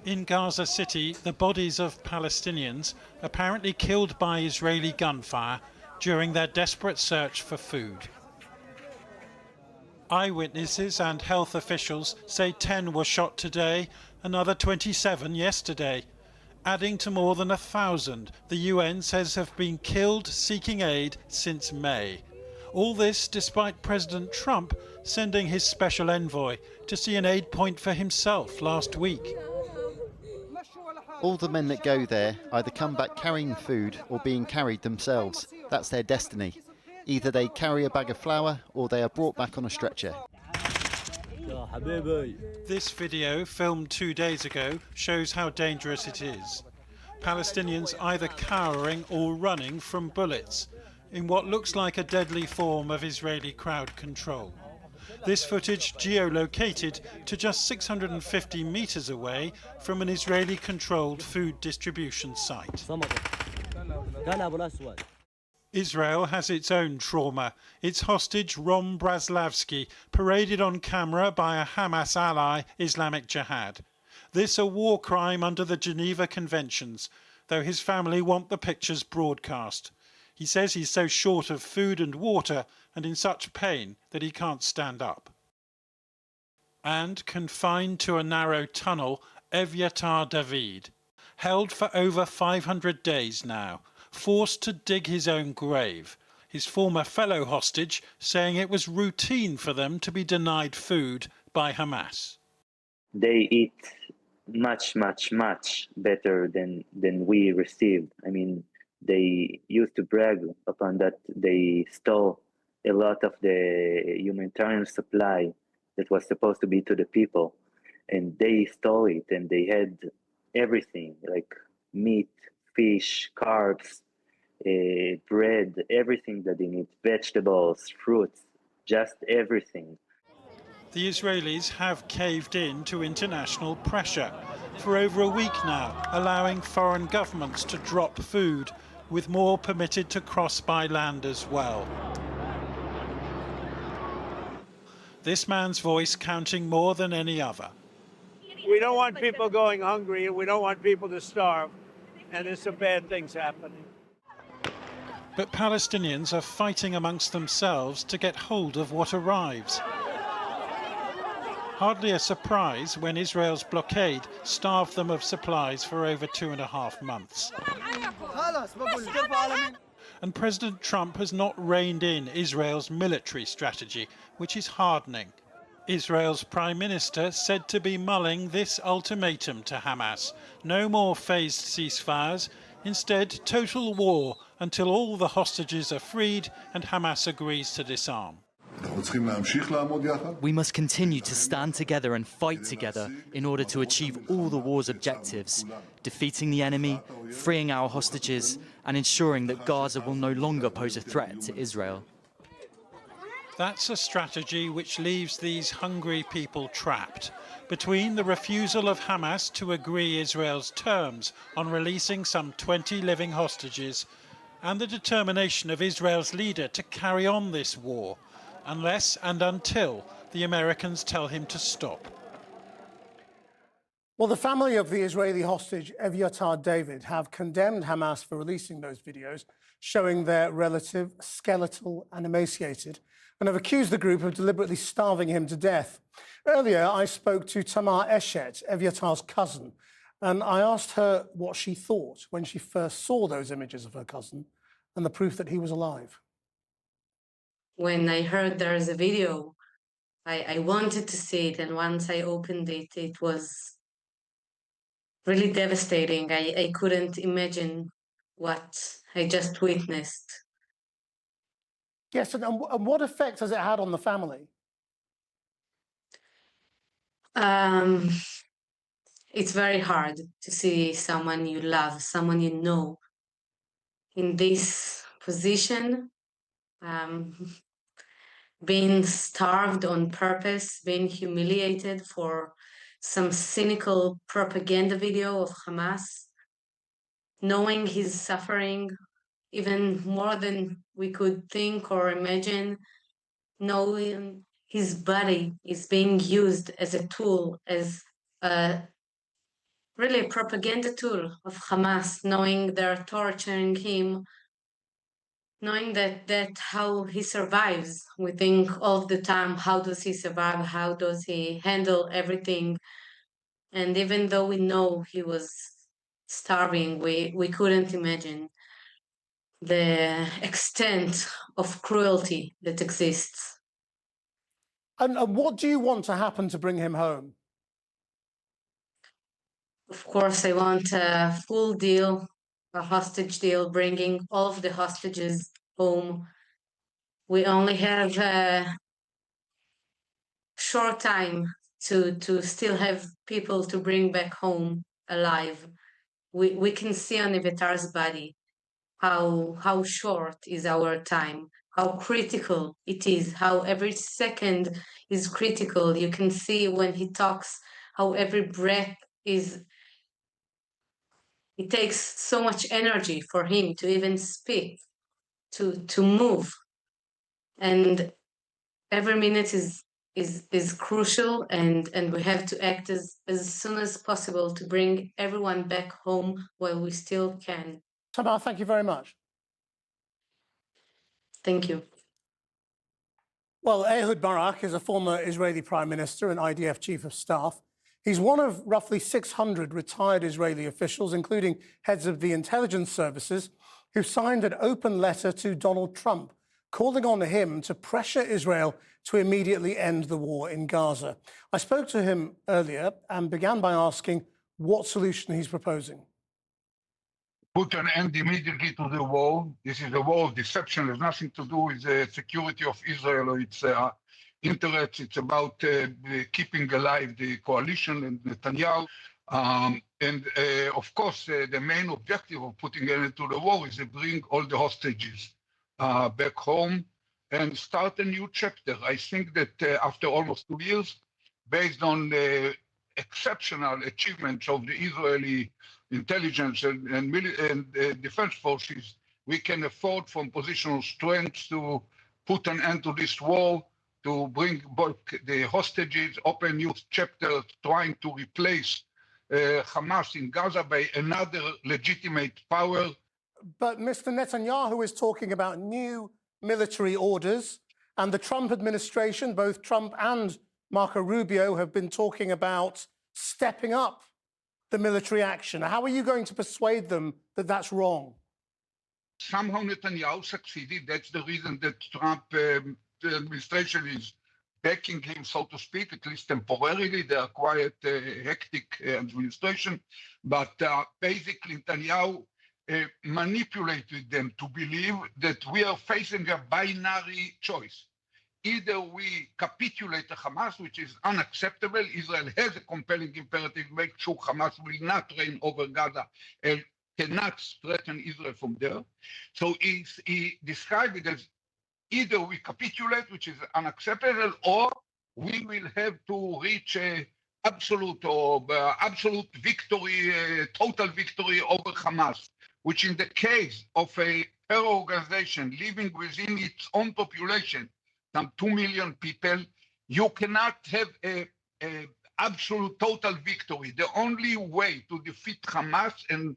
In Gaza City, the bodies of Palestinians apparently killed by Israeli gunfire during their desperate search for food. Eyewitnesses and health officials say 10 were shot today, another 27 yesterday, adding to more than 1,000 the UN says have been killed seeking aid since May. All this despite President Trump sending his special envoy to see an aid point for himself last week. All the men that go there either come back carrying food or being carried themselves. That's their destiny. Either they carry a bag of flour or they are brought back on a stretcher. This video, filmed 2 days ago, shows how dangerous it is. Palestinians either cowering or running from bullets in what looks like a deadly form of Israeli crowd control. This footage geolocated to just 650 meters away from an Israeli-controlled food distribution site. Israel has its own trauma. Its hostage, Rom Braslavsky, paraded on camera by a Hamas ally, Islamic Jihad. This a war crime under the Geneva Conventions, though his family want the pictures broadcast. He says he's so short of food and water and in such pain that he can't stand up. And confined to a narrow tunnel, Tamar Davids, held for over 500 days now, forced to dig his own grave. His former fellow hostage saying it was routine for them to be denied food by Hamas. They eat much better than we received. I mean, they used to brag upon that they stole a lot of the humanitarian supply that was supposed to be to the people, and they stole it, and they had everything like meat, fish, carbs, bread, everything that they need, vegetables, fruits, just everything. The Israelis have caved in to international pressure for over a week now, allowing foreign governments to drop food, with more permitted to cross by land as well. This man's voice counting more than any other. We don't want people going hungry, and we don't want people to starve, and there's some bad things happening. But Palestinians are fighting amongst themselves to get hold of what arrives. Hardly a surprise when Israel's blockade starved them of supplies for over 2.5 months. And President Trump has not reined in Israel's military strategy, which is hardening. Israel's Prime Minister said to be mulling this ultimatum to Hamas: no more phased ceasefires, instead total war until all the hostages are freed and Hamas agrees to disarm. We must continue to stand together and fight together in order to achieve all the war's objectives, defeating the enemy, freeing our hostages, and ensuring that Gaza will no longer pose a threat to Israel. That's a strategy which leaves these hungry people trapped between the refusal of Hamas to agree Israel's terms on releasing some 20 living hostages and the determination of Israel's leader to carry on this war, unless and until the Americans tell him to stop. Well, the family of the Israeli hostage Tamar Davids have condemned Hamas for releasing those videos showing their relative skeletal and emaciated, and have accused the group of deliberately starving him to death. Earlier, I spoke to Tamar Eshet, Evyatar's cousin, and I asked her what she thought when she first saw those images of her cousin and the proof that he was alive. When I heard there's a video, I wanted to see it, and once I opened it, it was really devastating. I couldn't imagine what I just witnessed. Yes, and what effect has it had on the family? It's very hard to see someone you love, someone you know, in this position, being starved on purpose, being humiliated for some cynical propaganda video of Hamas, knowing he's suffering even more than we could think or imagine, knowing his body is being used as a tool, as a really a propaganda tool of Hamas, knowing they're torturing him, knowing that how he survives. We think all the time, how does he survive? How does he handle everything? And even though we know he was starving, we couldn't imagine the extent of cruelty that exists. And what do you want to happen to bring him home? Of course, I want a full deal, a hostage deal, bringing all of the hostages home. We only have a short time to still have people to bring back home alive. We can see on Evitar's body how short is our time, how critical it is, how every second is critical. You can see when he talks, how every breath is, it takes so much energy for him to even speak, to move. And every minute is crucial, and we have to act as soon as possible to bring everyone back home while we still can. Tamar, thank you very much. Thank you. Well, Ehud Barak is a former Israeli prime minister and IDF chief of staff. He's one of roughly 600 retired Israeli officials, including heads of the intelligence services, who signed an open letter to Donald Trump, calling on him to pressure Israel to immediately end the war in Gaza. I spoke to him earlier and began by asking what solution he's proposing. Put an end immediately to the war. This is a war of deception. It has nothing to do with the security of Israel or its interests. It's about keeping alive the coalition and Netanyahu. Of course, the main objective of putting an end to the war is to bring all the hostages back home and start a new chapter. I think that after almost 2 years, based on the exceptional achievements of the Israeli intelligence and defense forces, we can afford from positional strength to put an end to this war, to bring back the hostages, open new chapters, trying to replace Hamas in Gaza by another legitimate power. But Mr. Netanyahu is talking about new military orders, and the Trump administration, both Trump and Marco Rubio, have been talking about stepping up the military action. How are you going to persuade them that that's wrong? Somehow Netanyahu succeeded. That's the reason that Trump, the administration is backing him, so to speak, at least temporarily. They are quite hectic administration. But basically Netanyahu manipulated them to believe that we are facing a binary choice. Either we capitulate to Hamas, which is unacceptable. Israel has a compelling imperative to make sure Hamas will not reign over Gaza and cannot threaten Israel from there. So he described it as either we capitulate, which is unacceptable, or we will have to reach absolute victory, total victory over Hamas, which in the case of a terror organization living within its own population, some 2 million people, you cannot have a absolute total victory. The only way to defeat Hamas and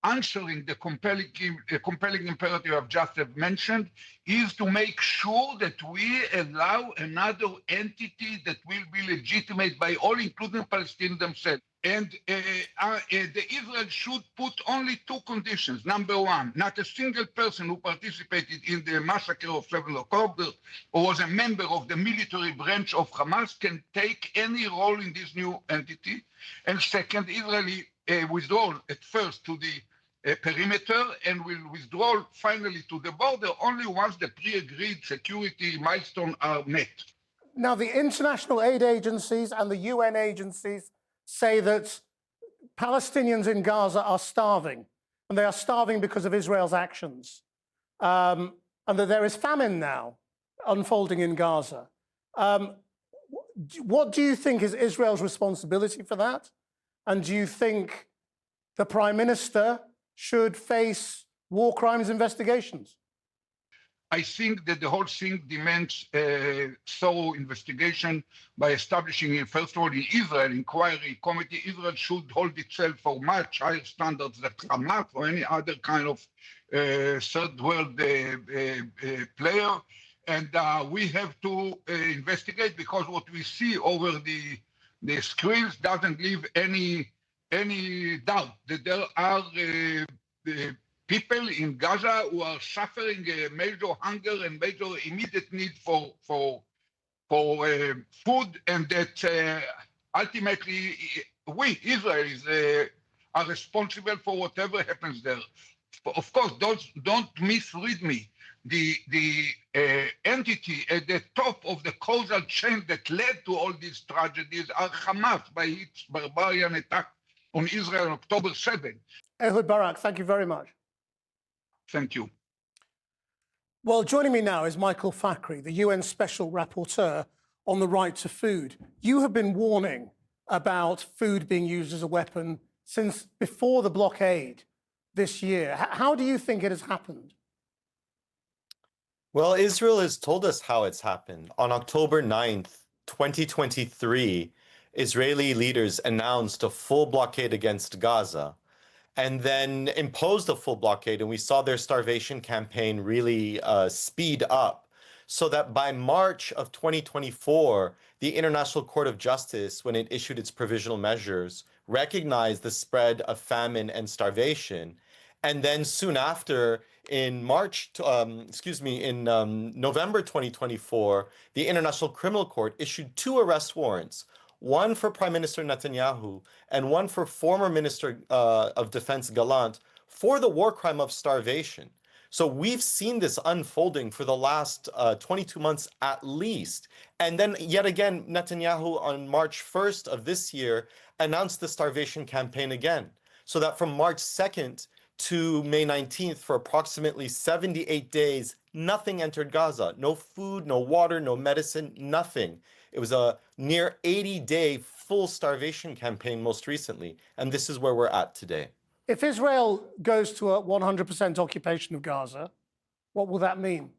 answering the compelling imperative I've just mentioned is to make sure that we allow another entity that will be legitimate by all, including Palestinians themselves. And the Israel should put only 2 conditions. Number one, not a single person who participated in the massacre of 7 October or was a member of the military branch of Hamas can take any role in this new entity. And second, Israeli withdrawal at first to the perimeter and will withdraw finally to the border only once the pre-agreed security milestones are met. Now, the international aid agencies and the UN agencies say that Palestinians in Gaza are starving, and they are starving because of Israel's actions, and that there is famine now unfolding in Gaza. What do you think is Israel's responsibility for that? And do you think the Prime Minister should face war crimes investigations? I think that the whole thing demands thorough investigation by establishing, first of all, in Israel, inquiry committee. Israel should hold itself for much higher standards than Hamas or any other kind of third world player. And we have to investigate, because what we see over the screens doesn't leave any doubt that there are people in Gaza who are suffering major hunger and major immediate need for food, and that ultimately we, Israelis, are responsible for whatever happens there. Of course, don't misread me. The entity at the top of the causal chain that led to all these tragedies are Hamas by its barbarian attack on Israel on October 7. Ahud Barak, thank you very much. Thank you. Well, joining me now is Michael Fakri, the UN Special Rapporteur on the right to food. You have been warning about food being used as a weapon since before the blockade this year. How do you think it has happened? Well, Israel has told us how it's happened. On October 9th, 2023, Israeli leaders announced a full blockade against Gaza and then imposed a full blockade. And we saw their starvation campaign really speed up, so that by March of 2024, the International Court of Justice, when it issued its provisional measures, recognized the spread of famine and starvation. And then soon after, in November 2024, the International Criminal Court issued 2 arrest warrants, one for Prime Minister Netanyahu and one for former Minister of Defense Gallant, for the war crime of starvation. So we've seen this unfolding for the last 22 months at least. And then yet again, Netanyahu on March 1st of this year announced the starvation campaign again. So that from March 2nd to May 19th, for approximately 78 days, nothing entered Gaza. No food, no water, no medicine, nothing. It was a near 80-day full starvation campaign most recently. And this is where we're at today. If Israel goes to a 100% occupation of Gaza, what will that mean?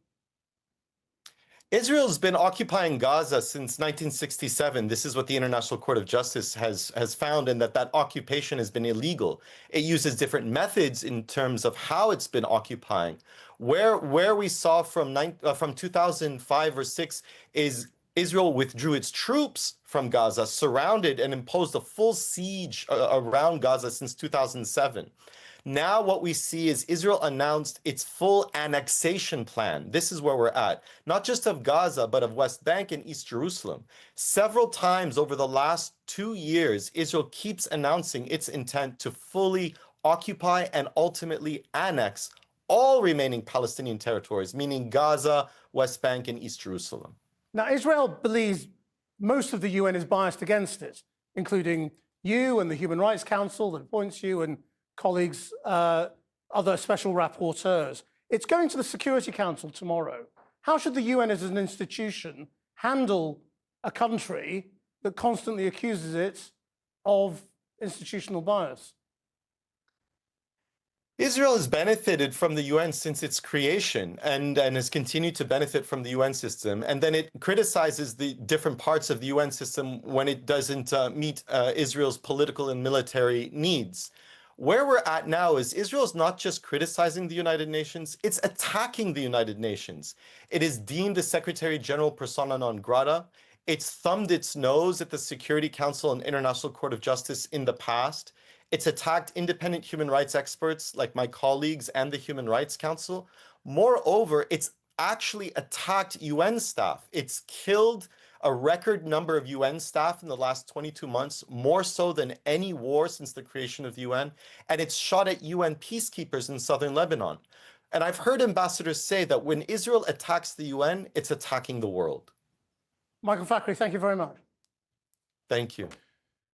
Israel's been occupying Gaza since 1967. This is what the International Court of Justice has found, and that occupation has been illegal. It uses different methods in terms of how it's been occupying. Where we saw from 2005 or 6 is Israel withdrew its troops from Gaza, surrounded and imposed a full siege around Gaza since 2007. Now what we see is Israel announced its full annexation plan. This is where we're at, not just of Gaza, but of West Bank and East Jerusalem. Several times over the last 2 years, Israel keeps announcing its intent to fully occupy and ultimately annex all remaining Palestinian territories, meaning Gaza, West Bank, and East Jerusalem. Now, Israel believes most of the UN is biased against it, including you and the Human Rights Council that appoints you and colleagues, other special rapporteurs. It's going to the Security Council tomorrow. How should the UN as an institution handle a country that constantly accuses it of institutional bias? Israel has benefited from the UN since its creation and has continued to benefit from the UN system. And then it criticizes the different parts of the UN system when it doesn't meet Israel's political and military needs. Where we're at now is Israel is not just criticizing the United Nations, it's attacking the United Nations. It is deemed the Secretary General persona non grata. It's thumbed its nose at the Security Council and International Court of Justice in the past. It's attacked independent human rights experts like my colleagues and the Human Rights Council. Moreover, it's actually attacked UN staff. It's killed a record number of UN staff in the last 22 months, more so than any war since the creation of the UN. And it's shot at UN peacekeepers in southern Lebanon. And I've heard ambassadors say that when Israel attacks the UN, it's attacking the world. Michael Fakri, thank you very much. Thank you.